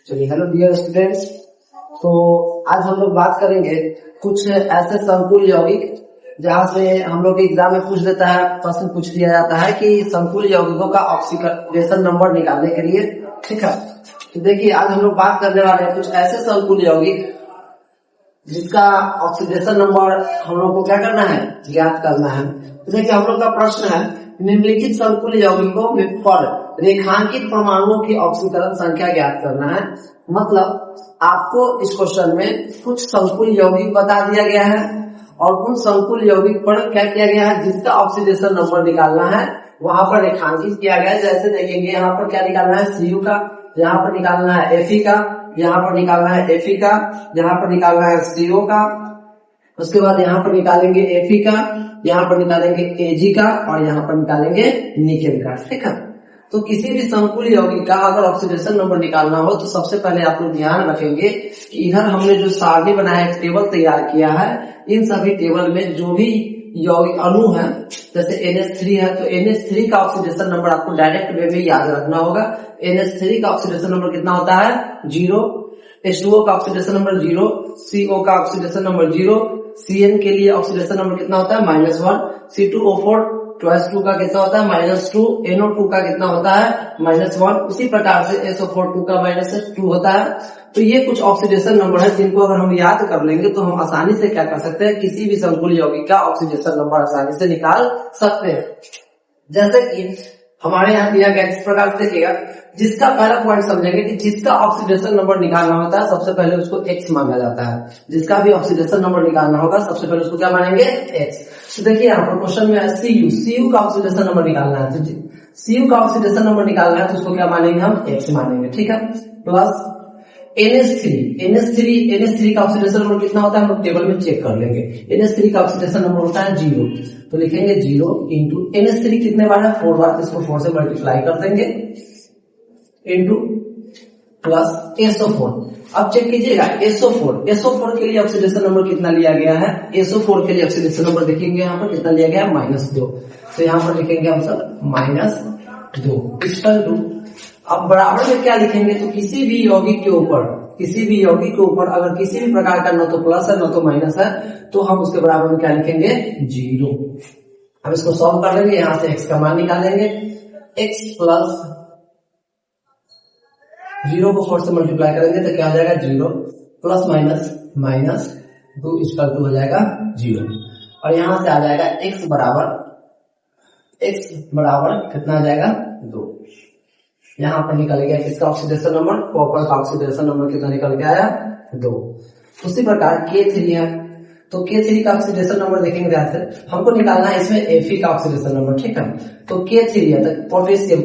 चलिए, hello dear students. तो आज हम लोग बात करेंगे कुछ ऐसे संकुल यौगिक जहाँ से हम लोग एग्जाम में पूछ देता है, प्रश्न पूछ दिया जाता है कि संकुल यौगिकों का ऑक्सीडेशन नंबर निकालने के लिए। ठीक है, तो देखिए आज हम लोग बात करने वाले हैं कुछ ऐसे संकुल यौगिक जिसका ऑक्सीडेशन नंबर हम लोग को क्या करना है, ज्ञात करना है। तो देखिए हम लोग का प्रश्न है, निम्नलिखित संकुल यौगिकों पर रेखांकित परमाणुओं की ऑक्सीकरण संख्या ज्ञात करना है। मतलब आपको इस क्वेश्चन में कुछ संकुल यौगिक बता दिया गया है और उन संकुल यौगिक पर क्या किया गया है, जिसका ऑक्सीडेशन नंबर निकालना है वहां पर रेखांकित किया गया है। जैसे देखेंगे यहाँ पर क्या निकालना है, Cu का, यहाँ पर निकालना है Fe का, यहाँ पर निकालना है Fe का, यहाँ पर निकालना है CO का, उसके बाद यहाँ पर निकालेंगे Fe का, यहाँ पर निकालेंगे Ag का और यहाँ पर निकालेंगे निकेल का। ठीक है, तो किसी भी संकुल यौगिक का अगर ऑक्सीडेशन नंबर निकालना हो तो सबसे पहले आप लोग ध्यान रखेंगे कि इधर हमने जो सारणी बनाया, एक टेबल तैयार किया है। इन सभी टेबल में जो भी यौगिक अणु है, जैसे NH3 है तो NH3 का ऑक्सीडेशन नंबर आपको डायरेक्ट वे में याद रखना होगा। NH3 का ऑक्सीडेशन नंबर कितना होता है, 0। H2O का ऑक्सीडेशन नंबर 0, CO का ऑक्सीडेशन नंबर 0, CN के लिए ऑक्सीडेशन नंबर कितना होता है, -1, C2O4 2 का कितना होता है, -2, NO2 का कितना होता है, -1। उसी प्रकार से SO4 का -2 होता है। तो ये कुछ ऑक्सीडेशन नंबर है जिनको अगर हम याद कर लेंगे तो हम आसानी से क्या कर सकते हैं, किसी भी संकुल यौगिक का ऑक्सीडेशन नंबर आसानी से निकाल सकते हैं। जैसे कि हमारे यहाँ दिया गया, इस प्रकार से देखिएगा, जिसका पहला पॉइंट समझेंगे कि जिसका ऑक्सीडेशन नंबर निकालना होता है सबसे पहले उसको X माना जाता है। जिसका भी ऑक्सीडेशन नंबर निकालना होगा सबसे पहले उसको क्या मानेंगे, X। तो देखिए यहाँ पर क्वेश्चन में है Cu का ऑक्सीडेशन नंबर निकालना है, तो Cu का ऑक्सीडेशन नंबर निकालना है तो उसको क्या मानेंगे, हम X मानेंगे। ठीक है, प्लस NH3 का ऑक्सीडेशन नंबर कितना होता है हम लोग टेबल में चेक कर लेंगे। NH3 का ऑक्सीडेशन नंबर होता है 0, तो लिखेंगे 0 इंटू NH3 कितने बार है, 4 बार, तो इसको 4 से मल्टीप्लाई कर देंगे इंटू प्लस SO4। अब चेक कीजिएगा SO4 के लिए ऑक्सीडेशन नंबर कितना लिया गया है। SO4 के लिए ऑक्सीडेशन नंबर देखेंगे यहाँ पर कितना लिया गया है, -2। तो यहाँ पर लिखेंगे हम सब -2 इक्वल टू, अब बराबर में क्या लिखेंगे, तो किसी भी यौगिक के ऊपर अगर किसी भी प्रकार का न तो प्लस है न तो माइनस है तो हम उसके बराबर में क्या लिखेंगे, 0। अब इसको सॉल्व कर लेंगे, यहाँ से x का मान निकालेंगे। x प्लस 0 को 4 से मल्टीप्लाई करेंगे तो क्या हो जाएगा, 0 प्लस माइनस 2 इक्वल टू हो जाएगा 0। और यहाँ से आ जाएगा x बराबर कितना आ जाएगा, 2। यहाँ पर निकल गया किसका ऑक्सीडेशन नंबर, कॉपर का ऑक्सीडेशन नंबर कितना निकल के आया, 2। उसी प्रकार K3 है, तो K3 का ऑक्सीडेशन नंबर देखेंगे ध्यान से, हमको निकालना है इसमें Fe का ऑक्सीडेशन नंबर। ठीक है, तो K3 है तो पोटेशियम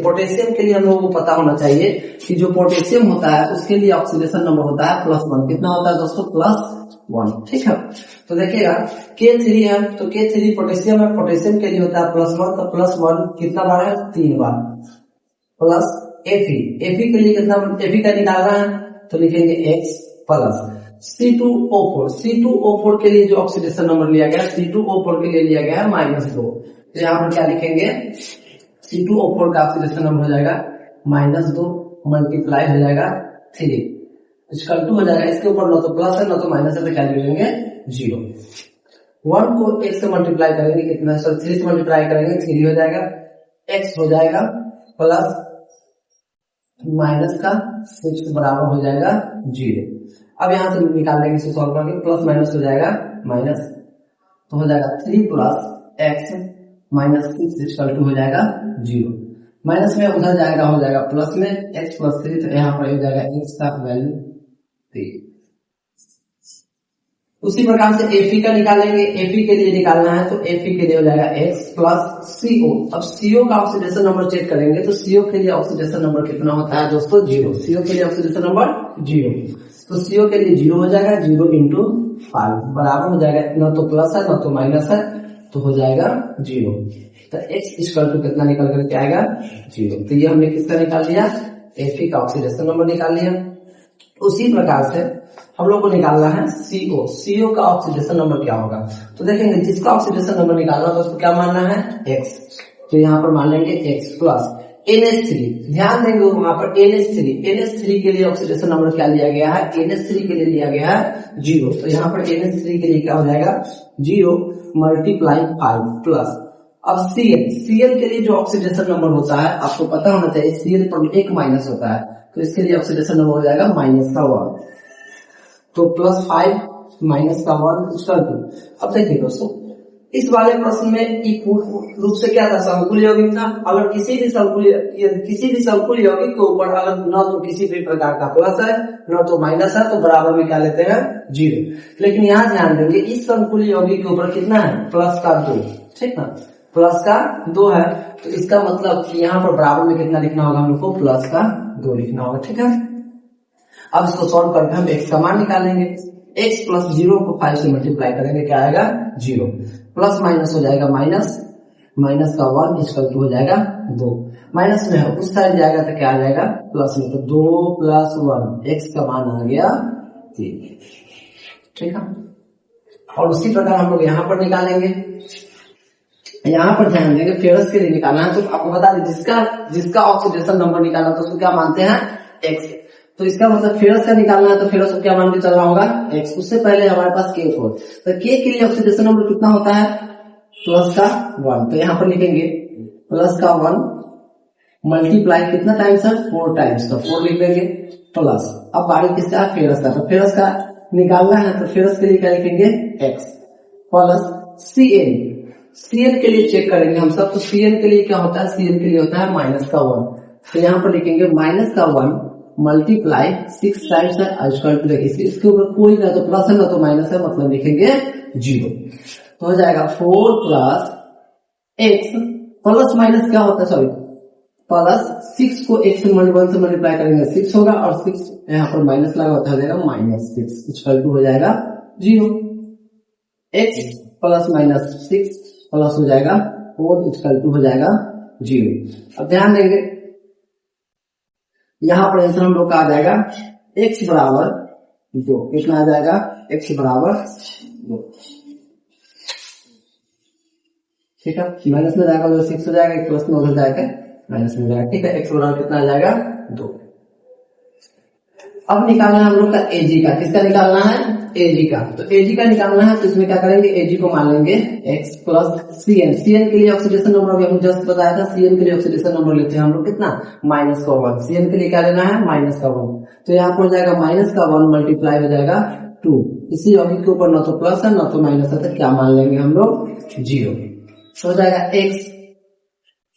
के लिए हम लोगों को पता होना चाहिए कि जो पोटेशियम होता है उसके लिए ऑक्सीडेशन नंबर होता है +1। कितना होता है दोस्तों, +1। ठीक है, तो देखिएगा K3 है तो K3 पोटेशियम है, पोटेशियम के लिए होता है +1, तो +1 कितना बार है, 3 बार, प्लस Fe के लिए कितना, Fe का निकालना है तो लिखेंगे X प्लस C2O4 के लिए जो ऑक्सीडेशन नंबर लिया गया, C2O4 के लिए लिया गया है -2। तो यहाँ पर क्या लिखेंगे, C2O4 का ऑक्सीडेशन नंबर हो जाएगा -2 मल्टीप्लाई हो जाएगा 3 इक्वल टू हो जाएगा, इसके ऊपर न तो प्लस है न तो माइनस है तो क्या लिखेंगे, 0। 1 को x से मल्टीप्लाई करेंगे कितना, 3 से मल्टीप्लाई करेंगे 3 हो जाएगा, x हो जाएगा प्लस माइनस का 6 बराबर हो जाएगा 0। अब यहाँ से निकाल लेंगे, इसे सॉल्व करके प्लस माइनस हो जाएगा माइनस, तो हो जाएगा 3 प्लस x -6 इक्वल टू हो जाएगा 0। माइनस में उधर जाएगा, हो जाएगा प्लस में x प्लस 3, तो यहाँ पर हो जाएगा x का वैल्यू 3। उसी प्रकार से Fe का निकालेंगे, Fe के लिए निकालना है तो Fe के लिए हो जाएगा x प्लस CO। अब CO का ऑक्सीडेशन नंबर चेक करेंगे तो CO के लिए ऑक्सीडेशन नंबर कितना होता है दोस्तों, 0। CO के लिए ऑक्सीडेशन नंबर 0, तो CO के लिए 0 हो जाएगा, 0 इंटू 5 बराबर हो जाएगा, न तो प्लस है न तो माइनस है तो हो जाएगा 0। तो x इक्वल टू कितना निकल करके आएगा, 0। तो ये हमने किसका निकाल लिया, Fe का ऑक्सीडेशन नंबर निकाल लिया। उसी प्रकार से हम लोग को निकालना है CO का ऑक्सीडेशन नंबर क्या होगा, तो देखेंगे जिसका ऑक्सीडेशन नंबर निकालना होगा उसको क्या मानना है, X। तो यहाँ पर मान लेंगे X प्लस NH3, ध्यान देंगे वहां पर NH3 के लिए ऑक्सीडेशन नंबर क्या लिया गया है, NH3 के लिए लिया गया है 0। तो यहाँ पर NH3 के लिए क्या हो जाएगा 0 मल्टीप्लाई 5 प्लस। अब Cl के लिए जो ऑक्सीडेशन नंबर होता है आपको पता होना चाहिए, Cl पर एक माइनस होता है, तो इसके लिए ऑक्सीडेशन नंबर हो जाएगा -1। तो +5 -1 इक्वल टू। अब देखिए दोस्तों, इस वाले प्रश्न में पूर्ण रूप से क्या था, संकुल यौगिक था। अगर किसी भी संकुल यौगिक के ऊपर अगर न तो किसी भी प्रकार का प्लस है न तो माइनस है तो बराबर में क्या लेते हैं 0। लेकिन यहाँ ध्यान देंगे इस संकुल यौगिक के ऊपर कितना है, प्लस का 2, ठीक ना, प्लस का 2 है। तो इसका मतलब कि यहाँ पर बराबर में कितना लिखना होगा हम लोग को, प्लस का 2 लिखना होगा, ठीक है। अब इसको सॉल्व करके हम x का मान निकालेंगे। x प्लस 0 को 5 से मल्टीप्लाई करेंगे, क्या आएगा 0, प्लस माइनस हो जाएगा माइनस का 1 इक्वल टू हो जाएगा 2। माइनस में है उस साइड जाएगा तो क्या आ जाएगा प्लस में, तो 2 + 1 x का मान आ गया 3, ठीक है। और उसी प्रकार हम लोग यहाँ पर निकालेंगे। यहाँ पर ध्यान देंगे फेरस के लिए निकालना है, तो आपको बता दें जिसका ऑक्सीडेशन नंबर निकालना तो उसको क्या मानते हैं x। तो इसका मतलब फेरस का निकालना है तो फेरस को क्या मान के चलना होगा x। उससे पहले हमारे पास K4, तो K के लिए ऑक्सीडेशन नंबर कितना होता है, प्लस का 1। तो यहाँ पर लिखेंगे प्लस का 1 मल्टीप्लाई कितना टाइम्स है, 4 टाइम्स, तो 4 लिख देंगे प्लस। अब बारी किसका, फेरस का, तो फेरस का निकालना है तो फेरस के लिए क्या लिखेंगे x प्लस Cl के लिए चेक करेंगे हम सब। तो Cl के लिए क्या होता है, Cl के लिए होता है -1। तो यहाँ पर लिखेंगे -1 मल्टीप्लाई 6 टाइम्स है इक्वल टू, इसके ऊपर कोई ना तो प्लस है ना तो माइनस है, मतलब लिखेंगे 0। तो हो जाएगा 4 प्लस x प्लस माइनस क्या होता है, सॉरी प्लस 6 को x से 1 से मल्टीप्लाई करेंगे 6 होगा, और 6 यहाँ पर माइनस लगा होता है -6 इक्वल टू हो जाएगा 0। x प्लस -6 प्लस हो जाएगा 4 इक्वल टू हो जाएगा 0। अब ध्यान देंगे यहाँ पर आंसर हम लोग का आ जाएगा x बराबर 2। कितना आ जाएगा, x बराबर 2, ठीक है। माइनस में जाएगा तो 6 हो जाएगा, प्लस में उधर जाएगा माइनस में जाएगा, ठीक है। x बराबर कितना आ जाएगा 2। अब निकालना है हम लोग का Ag का, किसका निकालना है Ag का। तो Ag का निकालना है तो इसमें क्या करेंगे, Ag को मान लेंगे x प्लस Cn के लिए ऑक्सीडेशन नंबर अभी हम जस्ट बताया था, Cn के लिए ऑक्सीडेशन नंबर लेते हैं हम लोग कितना -1। Cn के लिए क्या लेना है -1, तो यहाँ पर हो जाएगा -1 मल्टीप्लाई हो जाएगा 2। इसी यौगिक के ऊपर न तो प्लस है न तो माइनस है, तो क्या मान लेंगे हम लोग 0। तो हो जाएगा x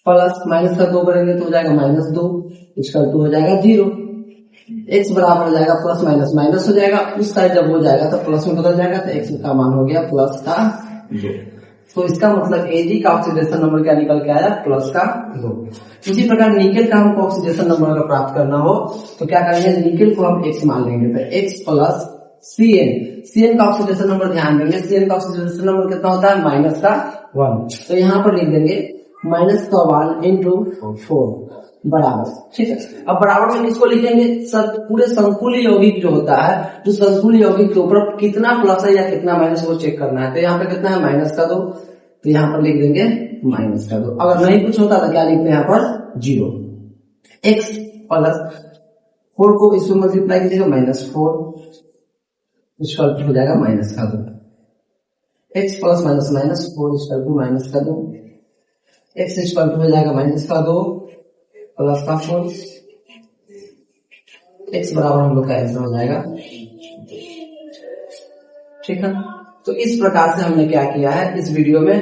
प्लस माइनस का 2 करेंगे तो हो जाएगा -2 इक्वल टू हो जाएगा 0। x बराबर हो जाएगा प्लस माइनस माइनस हो जाएगा, उस साइड जब हो जाएगा तो प्लस में बदल जाएगा, तो x का मान हो गया प्लस का 2। तो इसका मतलब Ag का ऑक्सीडेशन नंबर क्या निकल के आया, प्लस का 2। इसी प्रकार निकेल का हमको ऑक्सीडेशन नंबर अगर प्राप्त करना हो तो क्या करेंगे, निकेल को हम x मान लेंगे, तो x प्लस Cn का ऑक्सीडेशन नंबर ध्यान देंगे, Cn का ऑक्सीडेशन नंबर कितना होता है -1। तो यहाँ पर लिख देंगे -1 इंटू 4 बराबर, ठीक है। अब बराबर में किसको लिखेंगे, पूरे संकुल यौगिक जो होता है, जो संकुल यौगिक के ऊपर कितना प्लस है या कितना माइनस वो चेक करना है। तो यहाँ पे कितना है -2, तो यहाँ पर लिख देंगे -2। अगर नहीं कुछ होता तो क्या लिखते हैं यहाँ पर 0। x प्लस 4 को इसमें मल्टीप्लाई कीजिएगा -4 इक्वल टू हो जाएगा -2। x plus -4 equal to -2, x equal to हो जाएगा -2 प्लस का 4, x बराबर हम लोग का आंसर हो जाएगा, ठीक है। तो इस प्रकार से हमने क्या किया है, इस वीडियो में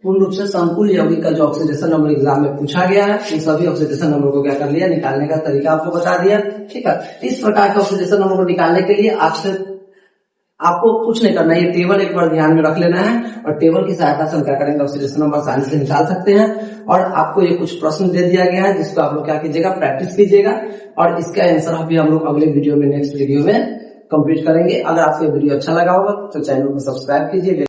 पूर्ण रूप से संकुल यौगिक का जो ऑक्सीडेशन नंबर एग्जाम में पूछा गया है उन सभी ऑक्सीडेशन नंबर को क्या कर लिया, निकालने का तरीका आपको बता दिया, ठीक है। इस प्रकार के ऑक्सीडेशन नंबर को निकालने के लिए आपको कुछ नहीं करना है, ये टेबल एक बार ध्यान में रख लेना है, और टेबल की सहायता से हम क्या करेंगे, ऑक्सीडेशन नंबर आसानी से निकाल सकते हैं। और आपको ये कुछ प्रश्न दे दिया गया है जिसको आप लोग क्या कीजिएगा, प्रैक्टिस कीजिएगा, और इसका आंसर अभी हम लोग अगले वीडियो में, नेक्स्ट वीडियो में कंप्लीट करेंगे। अगर आपको ये वीडियो अच्छा लगा होगा तो चैनल को सब्सक्राइब कीजिए।